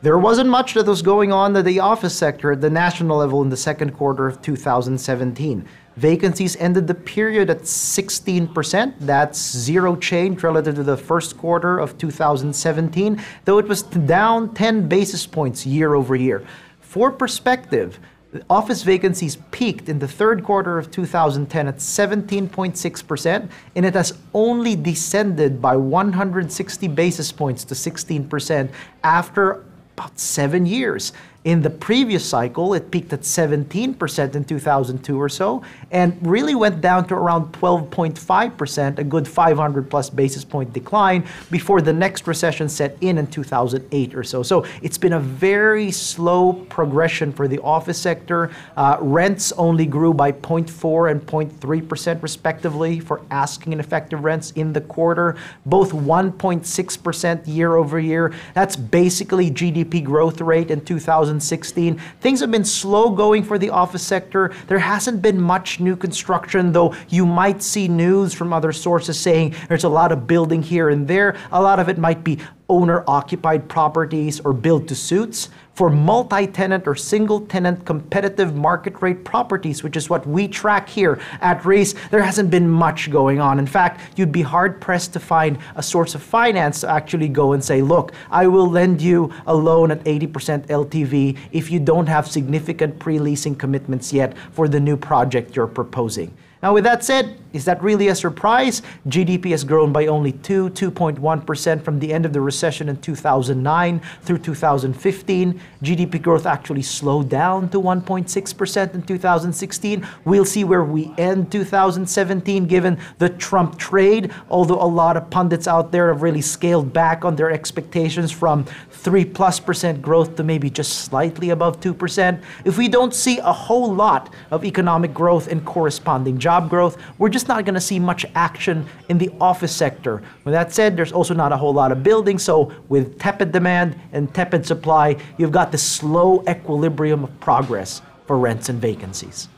There wasn't much that was going on in the office sector at the national level in the second quarter of 2017. Vacancies ended the period at 16%. That's zero change relative to the first quarter of 2017, though it was down 10 basis points year over year. For perspective, office vacancies peaked in the third quarter of 2010 at 17.6%, and it has only descended by 160 basis points to 16% after about 7 years. In the previous cycle, it peaked at 17% in 2002 or so, and really went down to around 12.5%, a good 500 plus basis point decline before the next recession set in 2008 or so. So it's been a very slow progression for the office sector. Rents only grew by 0.4 and 0.3% respectively for asking and effective rents in the quarter, both 1.6% year over year. That's basically GDP growth rate in 2016. Things have been slow going for the office sector. There hasn't been much new construction, though you might see news from other sources saying there's a lot of building here and there. A lot of it might be owner-occupied properties or build-to-suits. For multi-tenant or single-tenant competitive market rate properties, which is what we track here at Reis, there hasn't been much going on. In fact, you'd be hard-pressed to find a source of finance to actually go and say, look, I will lend you a loan at 80% LTV if you don't have significant pre-leasing commitments yet for the new project you're proposing. Now, with that said, is that really a surprise? GDP has grown by only 2.1% from the end of the recession in 2009 through 2015. GDP growth actually slowed down to 1.6% in 2016. We'll see where we end 2017 given the Trump trade, although a lot of pundits out there have really scaled back on their expectations from 3+% growth to maybe just slightly above 2%. If we don't see a whole lot of economic growth and corresponding job growth, we're just not going to see much action in the office sector. With that said, there's also not a whole lot of building, so with tepid demand and tepid supply, you've got this slow equilibrium of progress for rents and vacancies.